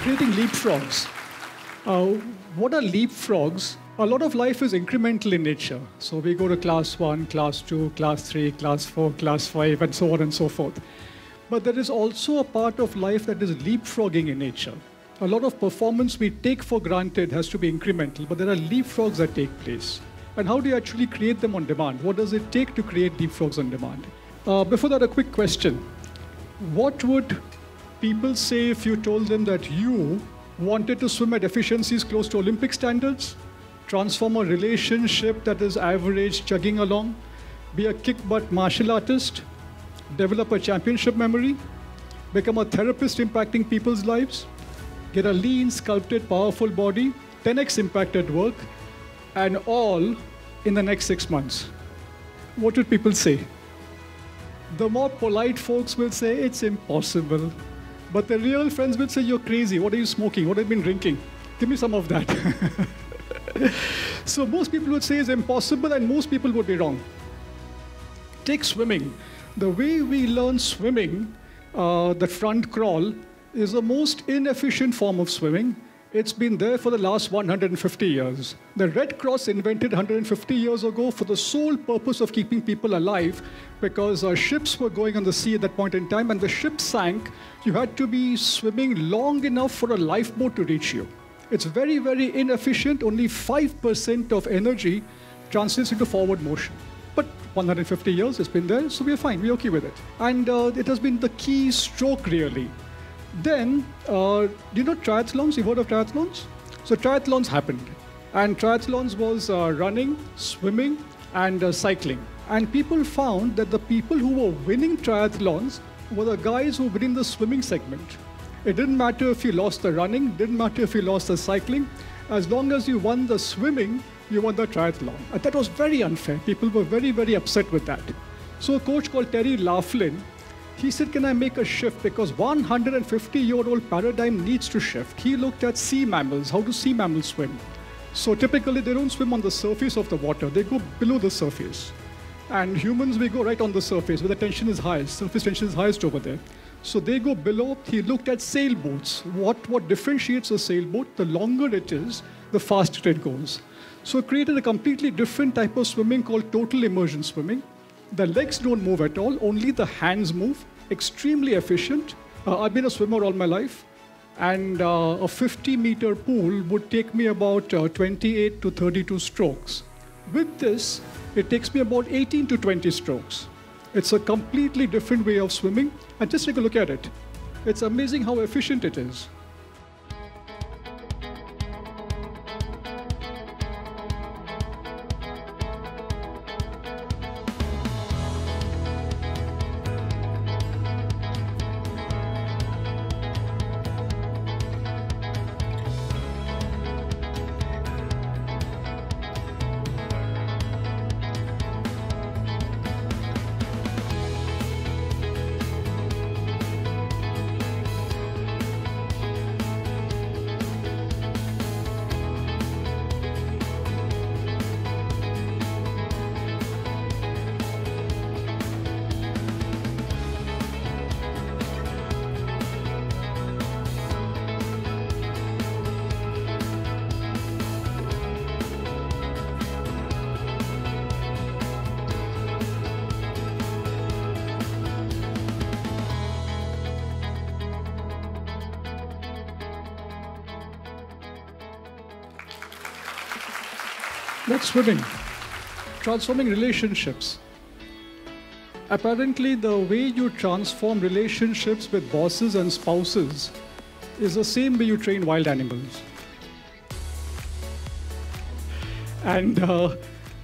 Creating leapfrogs. What are leapfrogs? A lot of life is incremental in nature. So we go to class 1, class 2, class 3, class 4, class 5, and so on and so forth. But there is also a part of life that is leapfrogging in nature. A lot of performance we take for granted has to be incremental, but there are leapfrogs that take place. And how do you actually create them on demand? What does it take to create leapfrogs on demand? Before that, a quick question. What would people say if you told them that you wanted to swim at efficiencies close to Olympic standards, transform a relationship that is average chugging along, be a kick-butt martial artist, develop a championship memory, become a therapist impacting people's lives, get a lean, sculpted, powerful body, 10x impact at work, and all in the next 6 months? What would people say? The more polite folks will say, it's impossible. But the real friends will say, you're crazy. What are you smoking? What have you been drinking? Give me some of that. So most people would say it's impossible, and most people would be wrong. Take swimming. The way we learn swimming, the front crawl, is the most inefficient form of swimming. It's been there for the last 150 years. The Red Cross invented 150 years ago for the sole purpose of keeping people alive, because ships were going on the sea at that point in time, and the ship sank. You had to be swimming long enough for a lifeboat to reach you. It's very, very inefficient. Only 5% of energy translates into forward motion. But 150 years it's been there, so we're fine, we're okay with it. And it has been the key stroke, really. Then, do you know triathlons? You've heard of triathlons? So triathlons happened. And triathlons was running, swimming, and cycling. And people found that the people who were winning triathlons were the guys who were winning the swimming segment. It didn't matter if you lost the running, didn't matter if you lost the cycling. As long as you won the swimming, you won the triathlon. And that was very unfair. People were very, very upset with that. So a coach called Terry Laughlin, he said, can I make a shift? Because 150-year-old paradigm needs to shift. He looked at sea mammals. How do sea mammals swim? So typically, they don't swim on the surface of the water. They go below the surface. And humans, we go right on the surface where the tension is highest. Surface tension is highest over there. So they go below. He looked at sailboats. What differentiates a sailboat? The longer it is, the faster it goes. So created a completely different type of swimming called total immersion swimming. The legs don't move at all, only the hands move. Extremely efficient. I've been a swimmer all my life, and a 50-meter pool would take me about 28 to 32 strokes. With this, it takes me about 18 to 20 strokes. It's a completely different way of swimming, and just take a look at it. It's amazing how efficient it is. That's swimming. Transforming relationships. Apparently, the way you transform relationships with bosses and spouses is the same way you train wild animals. And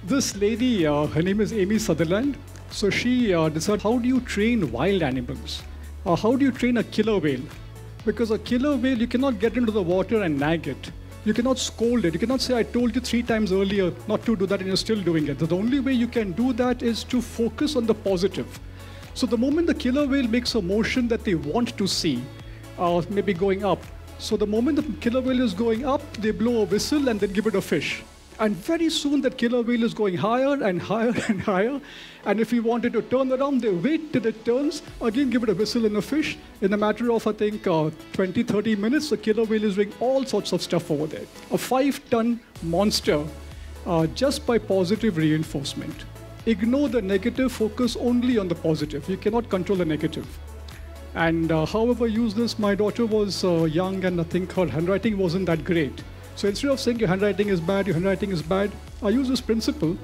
this lady, her name is Amy Sutherland. So she decided, how do you train wild animals? How do you train a killer whale? Because a killer whale, you cannot get into the water and nag it. You cannot scold it. You cannot say, I told you 3 times earlier not to do that and you're still doing it. The only way you can do that is to focus on the positive. So the moment the killer whale makes a motion that they want to see, maybe going up. So the moment the killer whale is going up, they blow a whistle and then give it a fish. And very soon that killer whale is going higher and higher and higher. And if we wanted to turn around, they wait till it turns, again give it a whistle and a fish. In a matter of, I think, 20, 30 minutes, the killer whale is doing all sorts of stuff over there. A 5-ton monster just by positive reinforcement. Ignore the negative, focus only on the positive. You cannot control the negative. And however I use this, my daughter was young and I think her handwriting wasn't that great. So instead of saying your handwriting is bad, I use this principle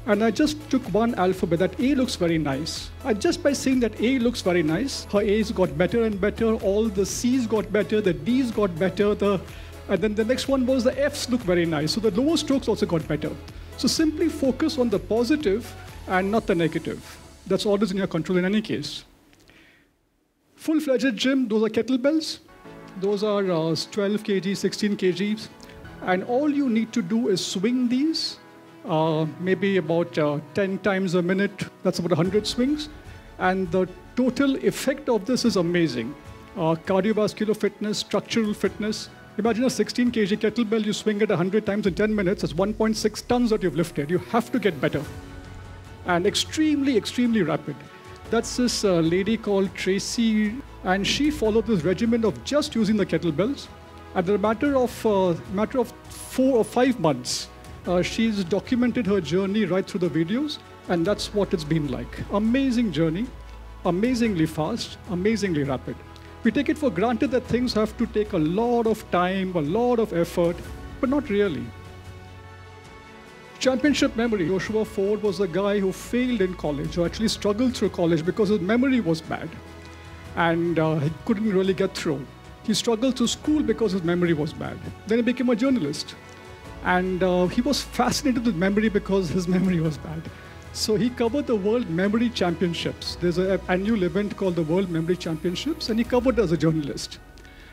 and I just took one alphabet, that A looks very nice. And just by saying that A looks very nice, her A's got better and better, all the C's got better, the D's got better, and then the next one was the F's look very nice. So the lower strokes also got better. So simply focus on the positive and not the negative. That's always in your control in any case. Full-fledged gym, those are kettlebells. Those are 12 kg, 16 kgs. And all you need to do is swing these, maybe about 10 times a minute. That's about 100 swings. And the total effect of this is amazing. Cardiovascular fitness, structural fitness. Imagine a 16 kg kettlebell, you swing it 100 times in 10 minutes. That's 1.6 tons that you've lifted. You have to get better. And extremely, extremely rapid. That's this lady called Tracy, and she followed this regimen of just using the kettlebells. At the matter of 4 or 5 months, she's documented her journey right through the videos, and that's what it's been like. Amazing journey, amazingly fast, amazingly rapid. We take it for granted that things have to take a lot of time, a lot of effort, but not really. Championship memory. Joshua Ford was a guy who failed in college, who actually struggled through college because his memory was bad, and he couldn't really get through. He struggled through school because his memory was bad. Then he became a journalist. And he was fascinated with memory because his memory was bad. So he covered the World Memory Championships. There's an annual event called the World Memory Championships, and he covered it as a journalist.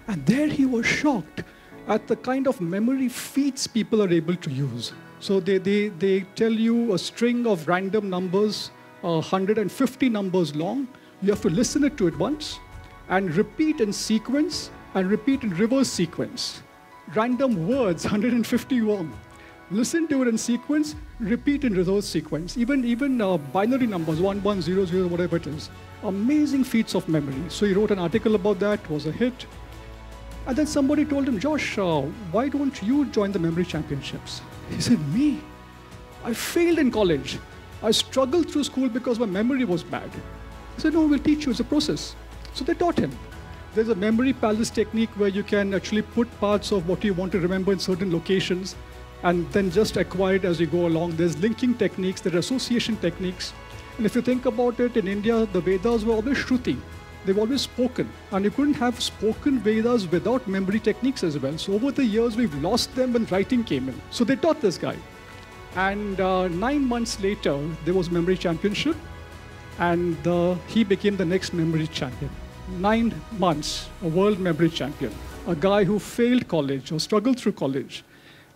And there he was shocked at the kind of memory feats people are able to use. So they tell you a string of random numbers, 150 numbers long. You have to listen to it once and repeat in sequence and repeat in reverse sequence. Random words, 150 long. Listen to it in sequence, repeat in reverse sequence. Even binary numbers, 1, 1, 0, 0, whatever it is. Amazing feats of memory. So he wrote an article about that, was a hit. And then somebody told him, Josh, why don't you join the memory championships? He said, me? I failed in college. I struggled through school because my memory was bad. He said, no, we'll teach you, it's a process. So they taught him. There's a memory palace technique where you can actually put parts of what you want to remember in certain locations and then just acquire it as you go along. There's linking techniques, there are association techniques. And if you think about it, in India, the Vedas were always Shruti. They've always spoken. And you couldn't have spoken Vedas without memory techniques as well. So over the years, we've lost them when writing came in. So they taught this guy. And 9 months later, there was memory championship. And he became the next memory champion. 9 months, a world memory champion. A guy who failed college or struggled through college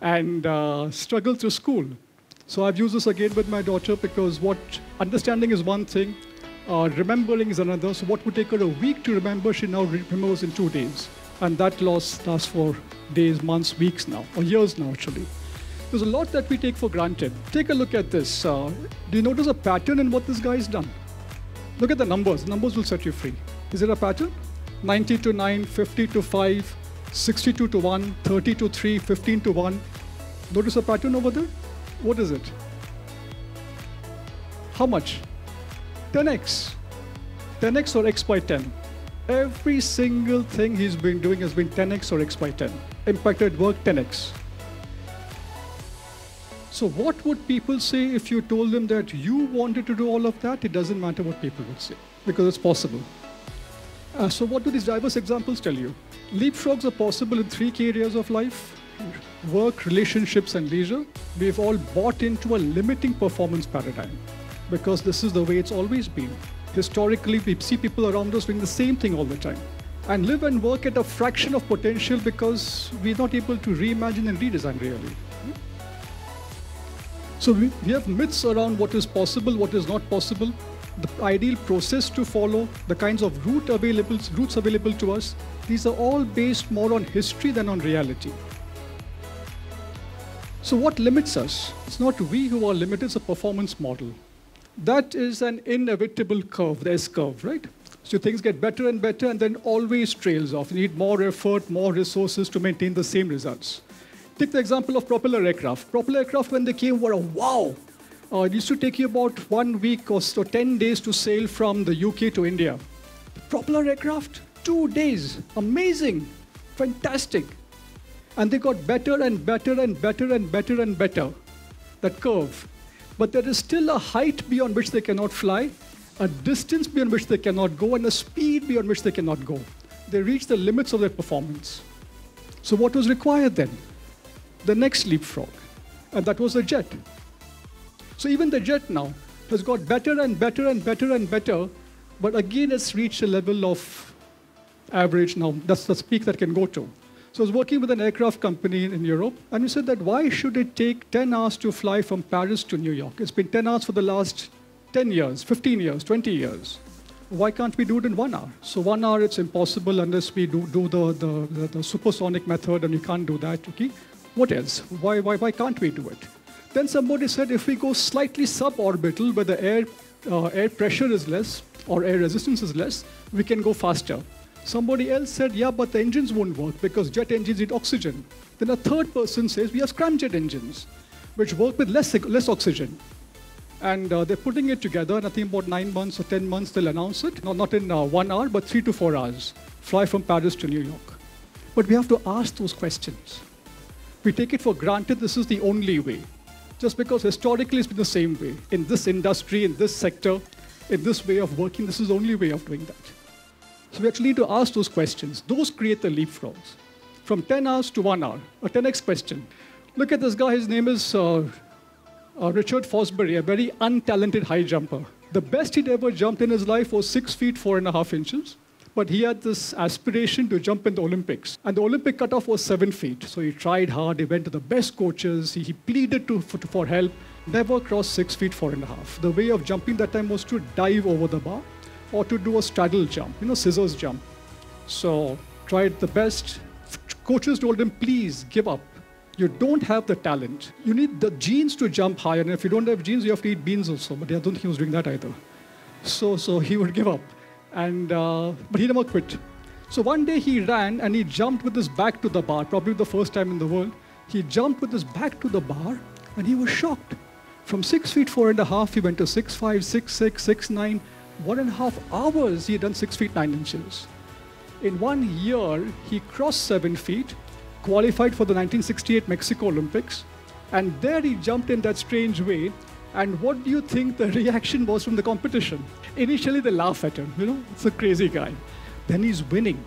and struggled through school. So I've used this again with my daughter because what understanding is one thing, remembering is another. So what would take her a week to remember, she now remembers in 2 days. And that loss lasts for days, months, weeks now, or years now actually. There's a lot that we take for granted. Take a look at this. Do you notice a pattern in what this guy's done? Look at the numbers. The numbers will set you free. Is it a pattern? 90 to 9, 50 to 5, 62 to 1, 30 to 3, 15 to 1. Notice a pattern over there? What is it? How much? 10x. 10x or x by 10. Every single thing he's been doing has been 10x or x by 10. Impact at work, 10x. So what would people say if you told them that you wanted to do all of that? It doesn't matter what people would say, because it's possible. So what do these diverse examples tell you? Leapfrogs are possible in 3 key areas of life: work, relationships, and leisure. We've all bought into a limiting performance paradigm because this is the way it's always been. Historically, we see people around us doing the same thing all the time and live and work at a fraction of potential because we're not able to reimagine and redesign really. So we have myths around what is possible, what is not possible, the ideal process to follow, the kinds of routes available to us. These are all based more on history than on reality. So what limits us? It's not we who are limited, it's a performance model. That is an inevitable curve, the S curve, right? So things get better and better and then always trails off. You need more effort, more resources to maintain the same results. Take the example of propeller aircraft. Propeller aircraft, when they came, were a wow. It used to take you about 1 week or so, 10 days to sail from the UK to India. Propeller aircraft, 2 days. Amazing, fantastic. And they got better and better and better and better and better, that curve. But there is still a height beyond which they cannot fly, a distance beyond which they cannot go, and a speed beyond which they cannot go. They reach the limits of their performance. So what was required then? The next leapfrog, and that was the jet. So even the jet now has got better and better and better and better, but again it's reached a level of average now. That's the peak that can go to. So I was working with an aircraft company in Europe, and we said that why should it take 10 hours to fly from Paris to New York? It's been 10 hours for the last 10 years, 15 years, 20 years. Why can't we do it in 1 hour? So 1 hour, it's impossible unless we do the supersonic method, and you can't do that. Okay? What else? Why can't we do it? Then somebody said if we go slightly suborbital, where the air pressure is less or air resistance is less, we can go faster. Somebody else said, yeah, but the engines won't work because jet engines need oxygen. Then a third person says, we have scramjet engines, which work with less oxygen. And they're putting it together, and I think about 9 months or 10 months they'll announce it. No, not in 1 hour, but 3 to 4 hours. Fly from Paris to New York. But we have to ask those questions. We take it for granted this is the only way. Just because historically it's been the same way. In this industry, in this sector, in this way of working, this is the only way of doing that. So we actually need to ask those questions. Those create the leapfrogs. From 10 hours to 1 hour, a 10x question. Look at this guy, his name is Richard Fosbury, a very untalented high jumper. The best he'd ever jumped in his life was 6 feet, 4.5 inches. But he had this aspiration to jump in the Olympics. And the Olympic cutoff was 7 feet. So he tried hard, he went to the best coaches, he pleaded for help, never crossed 6 feet, 4.5. The way of jumping that time was to dive over the bar or to do a straddle jump, scissors jump. So tried the best. Coaches told him, please give up. You don't have the talent. You need the genes to jump higher. And if you don't have genes, you have to eat beans also. But I don't think he was doing that either. So he would give up. But he never quit. So one day he ran and he jumped with his back to the bar, probably the first time in the world. He jumped with his back to the bar and he was shocked. From 6 feet, 4.5, he went to 6'5", 6'6", 6'9". 1.5 hours, he had done 6 feet, 9 inches. In 1 year, he crossed 7 feet, qualified for the 1968 Mexico Olympics, and there he jumped in that strange way. And what do you think the reaction was from the competition? Initially, they laugh at him, it's a crazy guy. Then he's winning.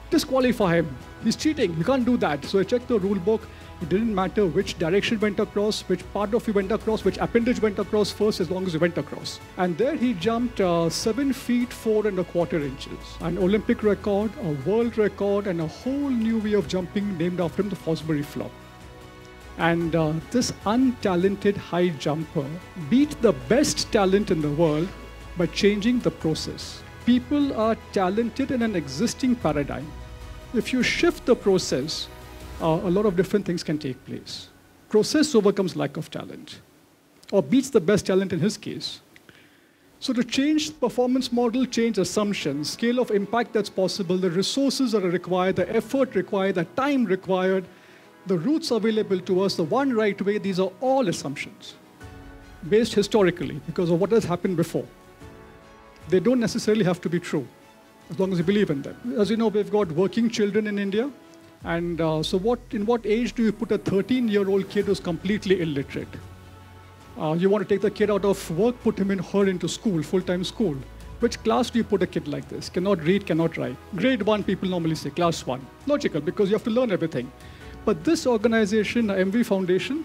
Disqualify him. He's cheating. You can't do that. So I checked the rule book. It didn't matter which direction went across, which part of you went across, which appendage went across first, as long as you went across. And there he jumped 7 feet, 4.25 inches. An Olympic record, a world record, and a whole new way of jumping named after him, the Fosbury flop. And this untalented high jumper beat the best talent in the world by changing the process. People are talented in an existing paradigm. If you shift the process, a lot of different things can take place. Process overcomes lack of talent, or beats the best talent in his case. So to change performance model, change assumptions, scale of impact that's possible, the resources that are required, the effort required, the time required, the routes available to us, the one right way, these are all assumptions based historically because of what has happened before. They don't necessarily have to be true as long as you believe in them. As you know, we've got working children in India. And in what age do you put a 13-year-old kid who's completely illiterate? You want to take the kid out of work, put him her into school, full-time school. Which class do you put a kid like this? Cannot read, cannot write. Grade 1, people normally say, class 1. Logical, because you have to learn everything. But this organization, MV Foundation,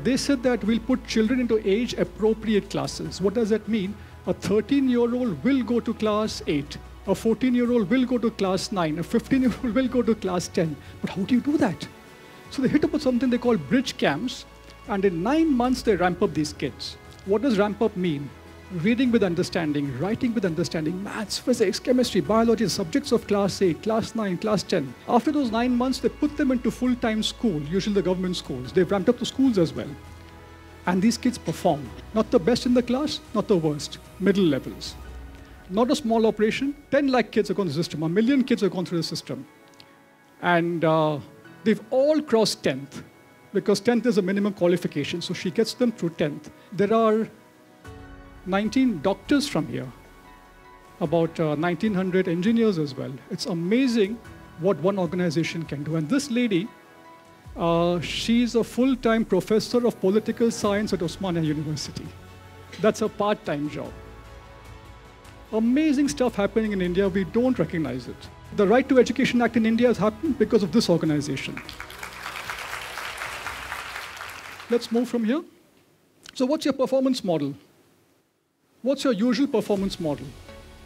they said that we'll put children into age-appropriate classes. What does that mean? A 13-year-old will go to class 8. A 14-year-old will go to class 9. A 15-year-old will go to class 10. But how do you do that? So they hit up with something they call bridge camps. And in 9 months, they ramp up these kids. What does ramp up mean? reading with understanding, writing with understanding, maths, physics, chemistry, biology, subjects of class 8, class 9, class 10. After those 9 months, they put them into full-time school, usually the government schools. They've ramped up the schools as well. And these kids perform. Not the best in the class, not the worst, middle levels. Not a small operation. 10 lakh kids have gone through the system. 1 million kids have gone through the system. And they've all crossed 10th because 10th is a minimum qualification. So she gets them through 10th. There are 19 doctors from here, about 1,900 engineers as well. It's amazing what one organization can do. And this lady, she's a full-time professor of political science at Osmania University. That's a part-time job. Amazing stuff happening in India. We don't recognize it. The Right to Education Act in India has happened because of this organization. Let's move from here. So what's your performance model? What's your usual performance model?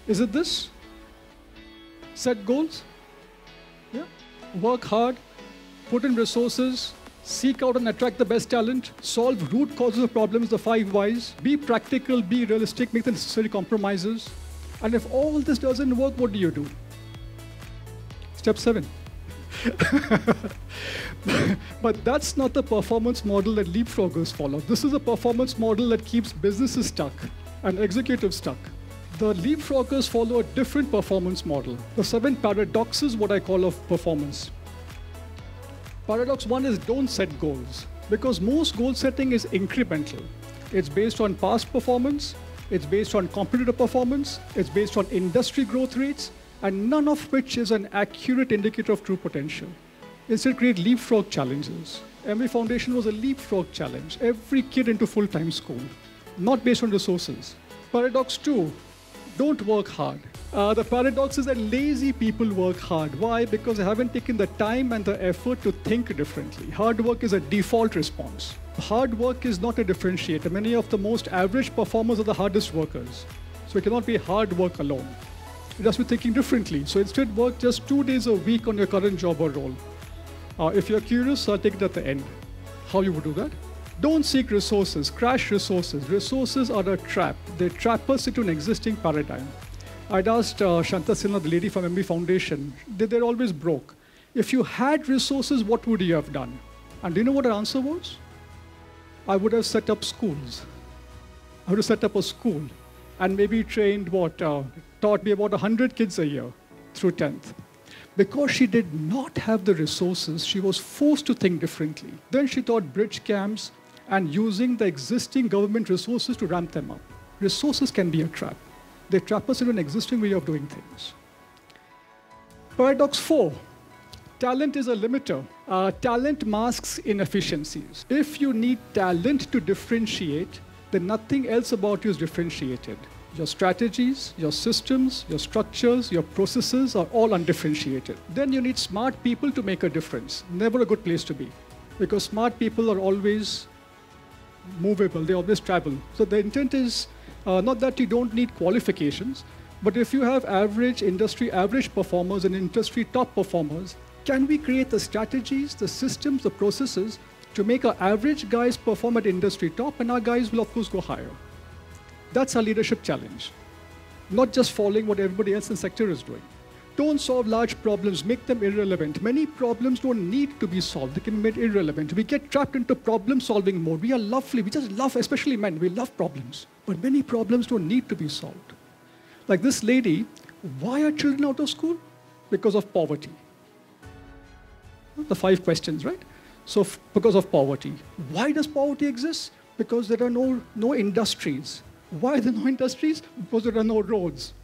Is it this? Set goals? Yeah. Work hard, put in resources, seek out and attract the best talent, solve root causes of problems, the 5 whys, be practical, be realistic, make the necessary compromises. And if all this doesn't work, what do you do? Step 7. But that's not the performance model that Leapfroggers follow. This is a performance model that keeps businesses stuck and executives stuck. The Leapfroggers follow a different performance model. The 7 paradoxes, what I call, of performance. Paradox 1 is don't set goals, because most goal setting is incremental. It's based on past performance, it's based on competitor performance, it's based on industry growth rates, and none of which is an accurate indicator of true potential. Instead, create leapfrog challenges. Every foundation was a leapfrog challenge. Every kid into full-time school, not based on resources. Paradox 2, don't work hard. The paradox is that lazy people work hard. Why? Because they haven't taken the time and the effort to think differently. Hard work is a default response. Hard work is not a differentiator. Many of the most average performers are the hardest workers. So it cannot be hard work alone. It has to be thinking differently. So instead, work just 2 days a week on your current job or role. If you're curious, I'll take it at the end. How you would do that? Don't seek resources, crash resources. Resources are a trap. They trap us into an existing paradigm. I'd asked Shanta Sinha, the lady from MB Foundation, they're always broke. If you had resources, what would you have done? And do you know what her answer was? I would have set up schools. I would have set up a school and maybe trained taught me about 100 kids a year through 10th. Because she did not have the resources, she was forced to think differently. Then she taught bridge camps and using the existing government resources to ramp them up. Resources can be a trap. They trap us into an existing way of doing things. Paradox 4, talent is a limiter. Talent masks inefficiencies. If you need talent to differentiate, then nothing else about you is differentiated. Your strategies, your systems, your structures, your processes are all undifferentiated. Then you need smart people to make a difference. Never a good place to be, because smart people are always movable, they always travel. So the intent is not that you don't need qualifications, but if you have average industry average performers and industry top performers, can we create the strategies, the systems, the processes to make our average guys perform at industry top, and our guys will of course go higher. That's our leadership challenge. Not just following what everybody else in the sector is doing. Don't solve large problems, make them irrelevant. Many problems don't need to be solved, they can be made irrelevant. We get trapped into problem solving mode. We are lovely, we just love, especially men, we love problems. But many problems don't need to be solved. Like this lady, why are children out of school? Because of poverty. The 5 questions, right? So because of poverty. Why does poverty exist? Because there are no industries. Why are there no industries? Because there are no roads.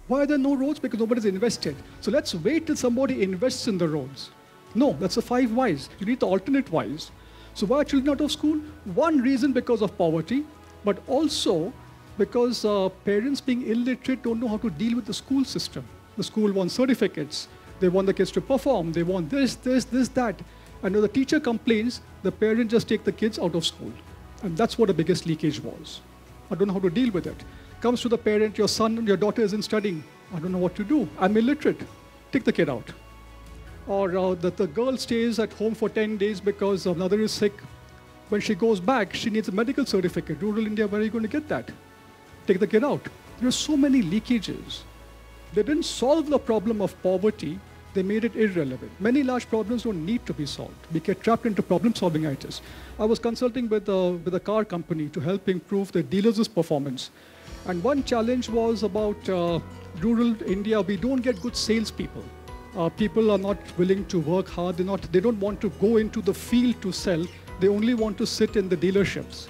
Why are there no roads? Because nobody's invested. So let's wait till somebody invests in the roads. No, that's the 5 whys. You need the alternate whys. So why are children out of school? One reason because of poverty, but also because parents being illiterate don't know how to deal with the school system. The school wants certificates. They want the kids to perform. They want this, that. And when the teacher complains, the parent just take the kids out of school. And that's what the biggest leakage was. I don't know how to deal with it. Comes to the parent, your son, your daughter isn't studying. I don't know what to do. I'm illiterate. Take the kid out. Or the girl stays at home for 10 days because her mother is sick. When she goes back, she needs a medical certificate. Rural India, where are you going to get that? take the kid out. There are so many leakages. They didn't solve the problem of poverty, they made it irrelevant. Many large problems don't need to be solved. We get trapped into problem-solving itis. I was consulting with a car company to help improve the dealers' performance. And one challenge was about rural India. We don't get good salespeople. People are not willing to work hard. They don't want to go into the field to sell. They only want to sit in the dealerships.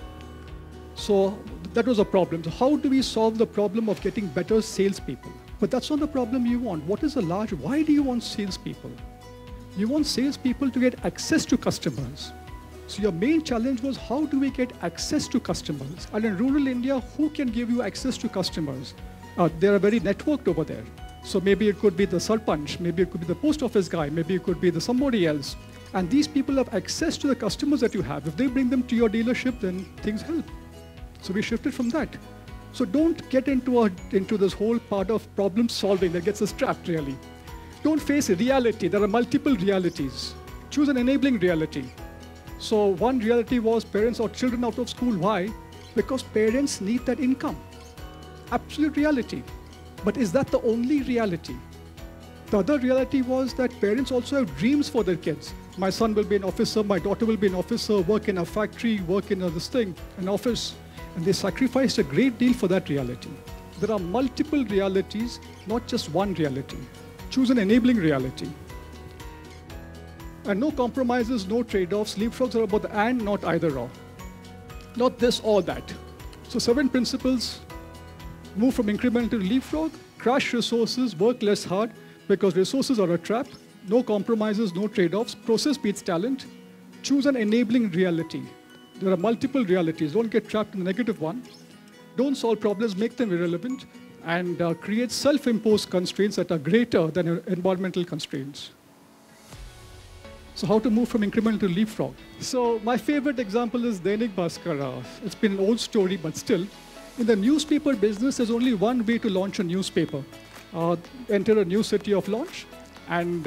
So that was a problem. So how do we solve the problem of getting better salespeople? But that's not the problem you want. Why do you want salespeople? You want salespeople to get access to customers. So your main challenge was, how do we get access to customers? And in rural India, who can give you access to customers? They are very networked over there. So maybe it could be the sarpanch, maybe it could be the post office guy, maybe it could be somebody else. And these people have access to the customers that you have. If they bring them to your dealership, then things help. So we shifted from that. So don't get into this whole part of problem solving that gets us trapped, really. Don't face reality. There are multiple realities. Choose an enabling reality. So one reality was parents or children out of school. Why? Because parents need that income. Absolute reality. But is that the only reality? The other reality was that parents also have dreams for their kids. My son will be an officer, my daughter will be an officer, work in a factory, work in an office. And they sacrificed a great deal for that reality. There are multiple realities, not just one reality. Choose an enabling reality. And no compromises, no trade-offs. Leapfrogs are about the and, not either or. Not this or that. So 7 principles. Move from incremental to leapfrog, crush resources, work less hard because resources are a trap, no compromises, no trade-offs, process beats talent, choose an enabling reality. There are multiple realities, don't get trapped in the negative one, don't solve problems, make them irrelevant, and create self-imposed constraints that are greater than environmental constraints. So how to move from incremental to leapfrog? So my favorite example is Dainik Bhaskar. It's been an old story, but still. In the newspaper business, there's only one way to launch a newspaper. Enter a new city of launch and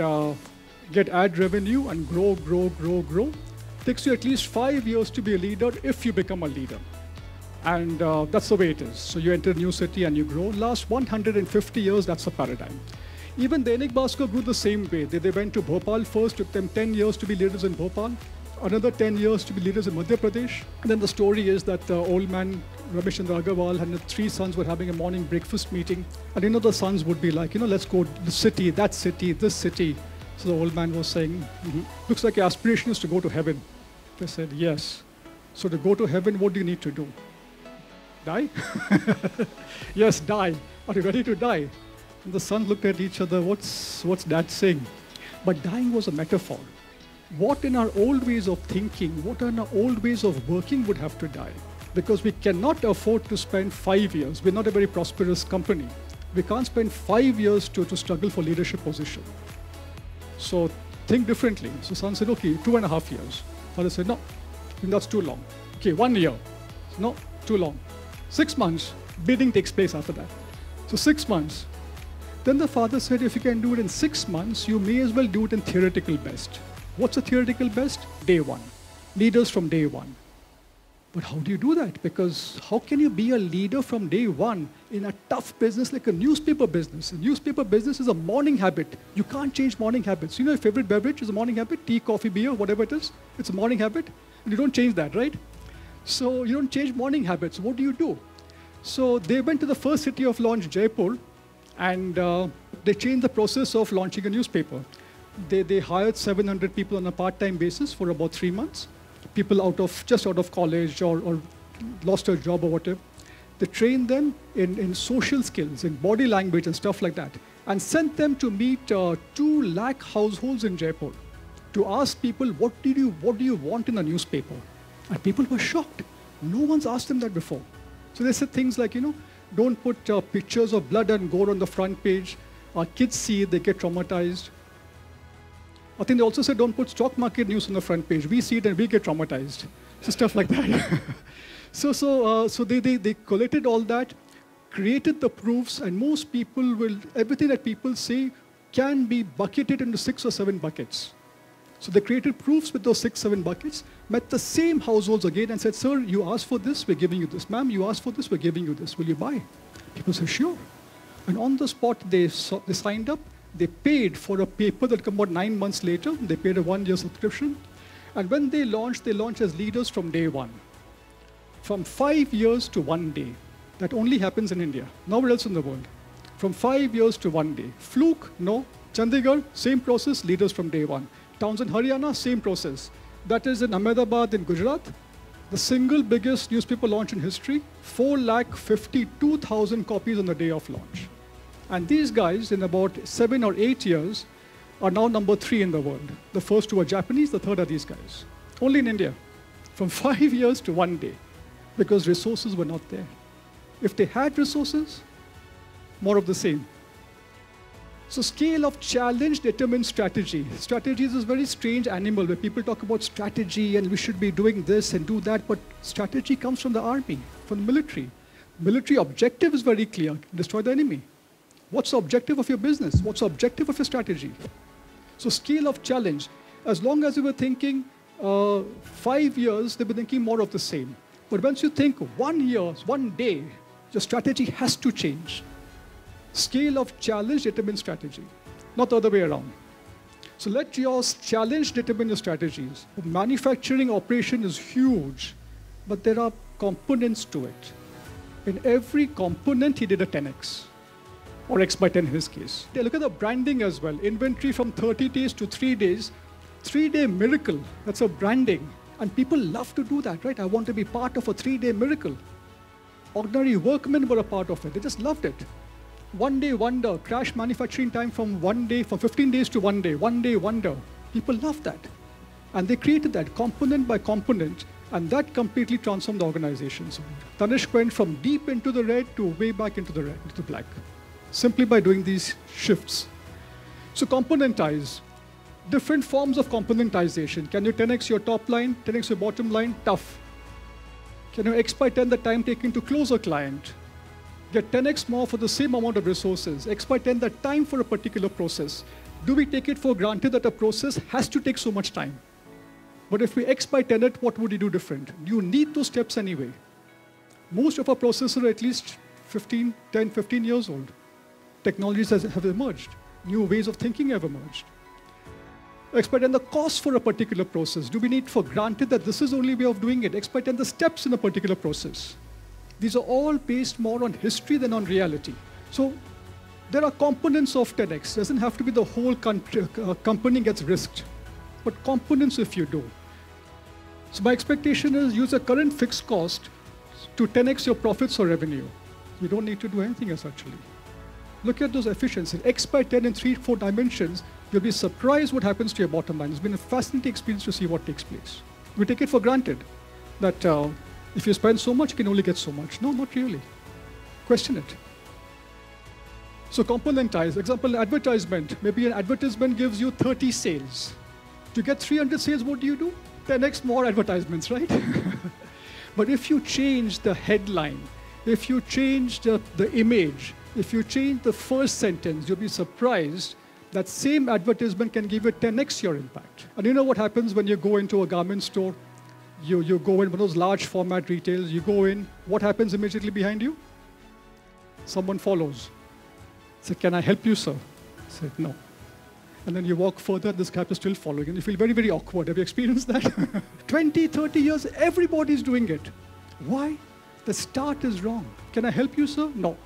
get ad revenue and grow. Takes you at least 5 years to be a leader if you become a leader. And that's the way it is. So you enter a new city and you grow. Last 150 years, that's the paradigm. Even Dainik Bhaskar grew the same way. They went to Bhopal first, took them 10 years to be leaders in Bhopal, another 10 years to be leaders in Madhya Pradesh. And then the story is that the old man, Rameshchandra Agarwal, and the 3 sons were having a morning breakfast meeting. And the sons would be like, let's go to the city, that city, this city. So the old man was saying, looks like your aspiration is to go to heaven. They said, yes. So to go to heaven, what do you need to do? Die? Yes, die. Are you ready to die? And the sons looked at each other, what's dad saying? But dying was a metaphor. What in our old ways of thinking, what in our old ways of working would have to die? Because we cannot afford to spend 5 years. We're not a very prosperous company. We can't spend 5 years to struggle for leadership position. So think differently. So son said, okay, 2.5 years. Father said, no, that's too long. Okay, 1 year. No, too long. 6 months, bidding takes place after that. So 6 months. Then the father said, if you can do it in 6 months, you may as well do it in theoretical best. What's a theoretical best? Day 1. Leaders from day 1. But how do you do that? Because how can you be a leader from day 1 in a tough business like a newspaper business? A newspaper business is a morning habit. You can't change morning habits. Your favorite beverage is a morning habit, tea, coffee, beer, whatever it is. It's a morning habit. And you don't change that, right? So you don't change morning habits. What do? So they went to the first city of launch, Jaipur, and they changed the process of launching a newspaper. They hired 700 people on a part-time basis for about 3 months. People just out of college or lost their job or whatever. They trained them in social skills, in body language and stuff like that, and sent them to meet 2 lakh households in Jaipur to ask people, what do you want in a newspaper? And people were shocked. No one's asked them that before. So they said things like, don't put pictures of blood and gore on the front page. Our kids see it, they get traumatized. I think they also said, don't put stock market news on the front page. We see it and we get traumatized. So stuff like that. So they collated all that, created the proofs, and most people everything that people say can be bucketed into 6 or 7 buckets. So they created proofs with those 6, 7 buckets, met the same households again and said, sir, you asked for this, we're giving you this. Ma'am, you asked for this, we're giving you this. Will you buy? People say, sure. And on the spot, they signed up. They paid for a paper that came about 9 months later. They paid a 1-year subscription. And when they launched as leaders from day one. From 5 years to 1 day. That only happens in India, nowhere else in the world. From 5 years to 1 day. Fluke, no. Chandigarh, same process, leaders from day one. Towns in Haryana, same process. That is in Ahmedabad in Gujarat, the single biggest newspaper launch in history, 452,000 copies on the day of launch. And these guys, in about 7 or 8 years, are now number 3 in the world. The first 2 are Japanese, the third are these guys. Only in India. From 5 years to 1 day. Because resources were not there. If they had resources, more of the same. So scale of challenge determines strategy. Strategy is this very strange animal where people talk about strategy and we should be doing this and do that, but strategy comes from the army, from the military. Military objective is very clear, destroy the enemy. What's the objective of your business? What's the objective of your strategy? So scale of challenge. As long as you were thinking 5 years, they were thinking more of the same. But once you think 1 year, 1 day, your strategy has to change. Scale of challenge determines strategy, not the other way around. So let your challenge determine your strategies. Manufacturing operation is huge, but there are components to it. In every component, he did a 10x, or x by 10 in his case. Look at the branding as well. Inventory from 30 days to 3 days. 3-day miracle, that's a branding. And people love to do that, right? I want to be part of a 3-day miracle. Ordinary workmen were a part of it. They just loved it. 1 day wonder, crash manufacturing time from 1 day, from 15 days to 1 day. 1 day wonder. People love that. And they created that component by component, and that completely transformed the organization. So Tanishq went from deep into the red to way back into the red, into the black, simply by doing these shifts. So componentize. Different forms of componentization. Can you 10x your top line, 10x your bottom line? Tough. Can you x by 10 the time taken to close a client? Get 10x more for the same amount of resources. X by 10 the time for a particular process. Do we take it for granted that a process has to take so much time? But if we x by 10 it, what would you do different? You need those steps anyway. Most of our processes are at least 10, 15 years old. Technologies have emerged. New ways of thinking have emerged. Expert and the cost for a particular process. Do we need for granted that this is the only way of doing it? Expert and the steps in a particular process. These are all based more on history than on reality. So there are components of 10x. It doesn't have to be the whole company gets risked, but components if you do. So my expectation is use a current fixed cost to 10x your profits or revenue. You don't need to do anything else actually. Look at those efficiencies. X by 10 in 3-4 dimensions. You'll be surprised what happens to your bottom line. It's been a fascinating experience to see what takes place. We take it for granted that if you spend so much, you can only get so much. No, not really. Question it. So componentize. Example, advertisement. Maybe an advertisement gives you 30 sales. To get 300 sales, what do? 10x more advertisements, right? But if you change the headline, if you change the image, if you change the first sentence, you'll be surprised that same advertisement can give you 10x your impact. And you know what happens when you go into a garment store? You go in one of those large format retails, you go in, what happens immediately behind you? Someone follows. Say, can I help you, sir? I said, no. And then you walk further, this gap is still following, and you feel very, very awkward. Have you experienced that? 20, 30 years, everybody's doing it. Why? The start is wrong. Can I help you, sir? No.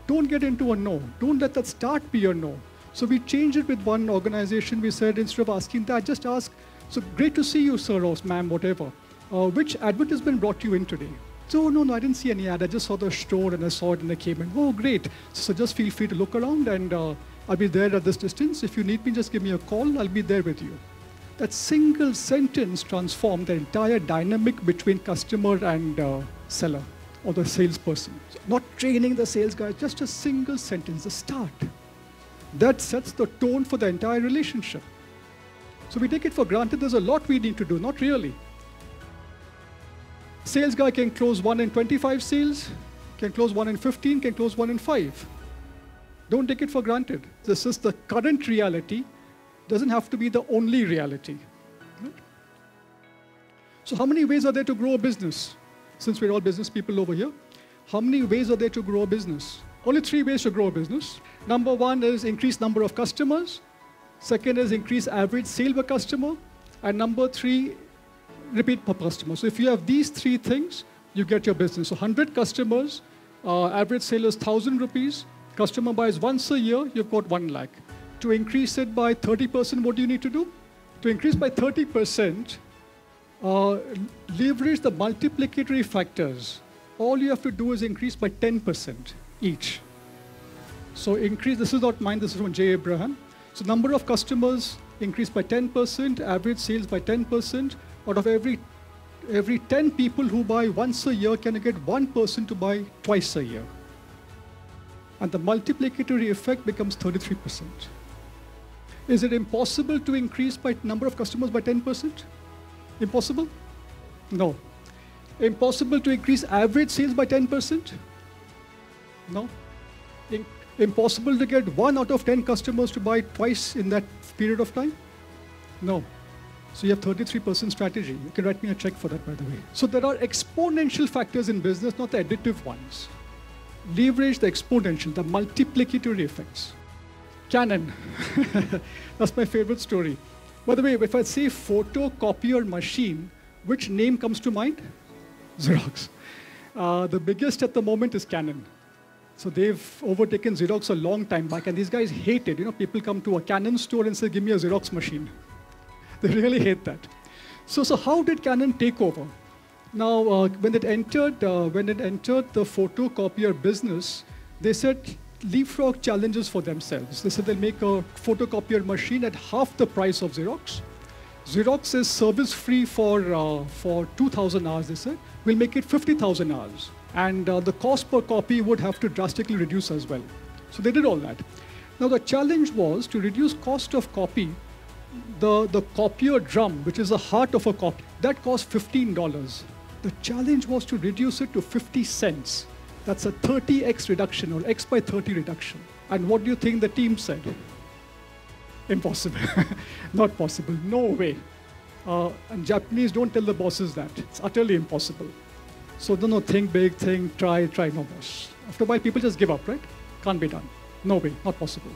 Don't get into a no. Don't let that start be a no. So we changed it with one organization. We said, instead of asking that, just ask, so great to see you, sir, or ma'am, whatever. Which advertisement brought you in today? So, no, I didn't see any ad. I just saw the store and I saw it and I came in. Oh, great. So just feel free to look around and I'll be there at this distance. If you need me, just give me a call. I'll be there with you. That single sentence transformed the entire dynamic between customer and seller or the salesperson. So not training the sales guy, just a single sentence, a start. That sets the tone for the entire relationship. So we take it for granted there's a lot we need to do, not really. Sales guy can close 1 in 25 sales, can close 1 in 15, can close 1 in 5. Don't take it for granted. This is the current reality. Doesn't have to be the only reality. Right? So how many ways are there to grow a business? Since we're all business people over here, how many ways are there to grow a business? Only 3 ways to grow a business. Number 1 is increase number of customers. Second is increase average sale per customer. And number 3, repeat per customer. So if you have these 3 things, you get your business. So 100 customers, average sale is 1,000 rupees. Customer buys once a year, you've got 1 lakh. To increase it by 30%, what do you need to do? To increase by 30%, leverage the multiplicatory factors. All you have to do is increase by 10% each. So increase, this is not mine, this is from J. Abraham. So number of customers increase by 10%, average sales by 10%. Out of every 10 people who buy once a year, can you get 1 person to buy twice a year? And the multiplicatory effect becomes 33%. Is it impossible to increase by number of customers by 10%? Impossible? No. Impossible to increase average sales by 10%? No. Impossible to get 1 out of 10 customers to buy twice in that period of time? No. So you have 33% strategy. You can write me a check for that, by the way. So there are exponential factors in business, not the additive ones. Leverage the exponential, the multiplicatory effects. Canon. That's my favorite story. By the way, if I say photocopier machine, which name comes to mind? Xerox. The biggest at the moment is Canon. So they've overtaken Xerox a long time back, and these guys hate it. You know, people come to a Canon store and say, give me a Xerox machine. They really hate that. So how did Canon take over? Now, when it entered the photocopier business, they set Leapfrog challenges for themselves. They said they'll make a photocopier machine at half the price of Xerox. Xerox is service-free for 2,000 hours, they said. We'll make it 50,000 hours. And the cost per copy would have to drastically reduce as well. So they did all that. Now, the challenge was to reduce cost of copy. The copier drum, which is the heart of a copy, that cost $15. The challenge was to reduce it to 50 cents. That's a 30x reduction, or x by 30 reduction. And what do you think the team said? Impossible. Not possible. No way. And Japanese don't tell the bosses that. It's utterly impossible. So no, think big, try, no boss. After a while, people just give up, right? Can't be done. No way, not possible.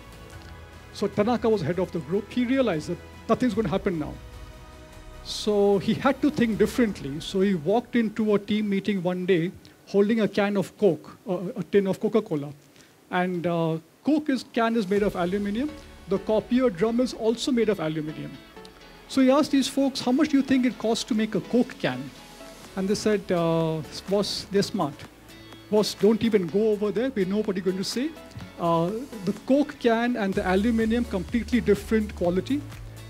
So Tanaka was head of the group. He realized that nothing's going to happen now. So he had to think differently. So he walked into a team meeting one day holding a can of Coke, a tin of Coca-Cola. And Coke can is made of aluminum. The copier drum is also made of aluminum. So he asked these folks, how much do you think it costs to make a Coke can? And they said, boss, they're smart. Boss, don't even go over there. We know what you're going to say. The Coke can and the aluminum, completely different quality.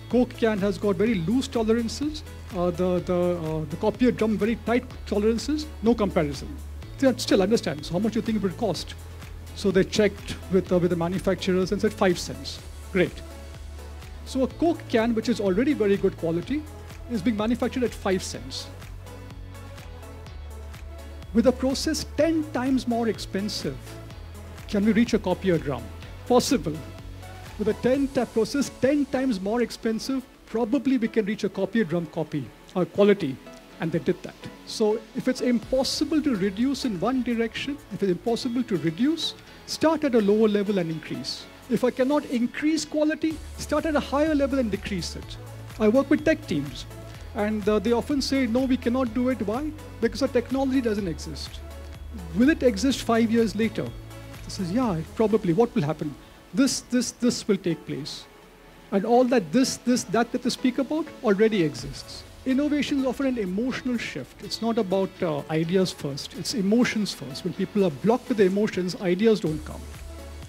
Coke can has got very loose tolerances. The copier drum, very tight tolerances. No comparison. They still understand. So how much do you think it would cost? So they checked with the manufacturers and said 5 cents. Great. So a Coke can, which is already very good quality, is being manufactured at 5 cents. With a process 10 times more expensive, can we reach a copier drum? Possible. With a process 10 times more expensive, probably we can reach a copier drum quality. And they did that. So if it's impossible to reduce in one direction, if it's impossible to reduce, start at a lower level and increase. If I cannot increase quality, start at a higher level and decrease it. I work with tech teams. And they often say, no, we cannot do it. Why? Because the technology doesn't exist. Will it exist 5 years later? He says, yeah, probably. What will happen? This will take place. And all that that they speak about already exists. Innovation is often an emotional shift. It's not about ideas first. It's emotions first. When people are blocked with the emotions, ideas don't come.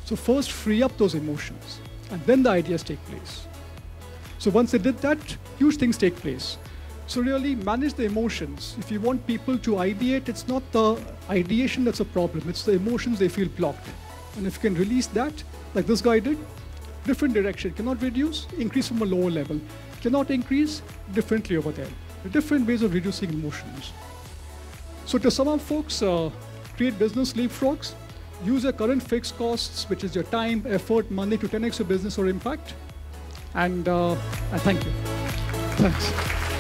So first, free up those emotions. And then the ideas take place. So once they did that, huge things take place. So really manage the emotions. If you want people to ideate, it's not the ideation that's a problem. It's the emotions they feel blocked. And if you can release that, like this guy did, different direction. Cannot reduce, increase from a lower level. Cannot increase, differently over there. Different ways of reducing emotions. So to sum up, folks, create business leapfrogs. Use your current fixed costs, which is your time, effort, money, to 10x your business or impact. And thank you. Thanks.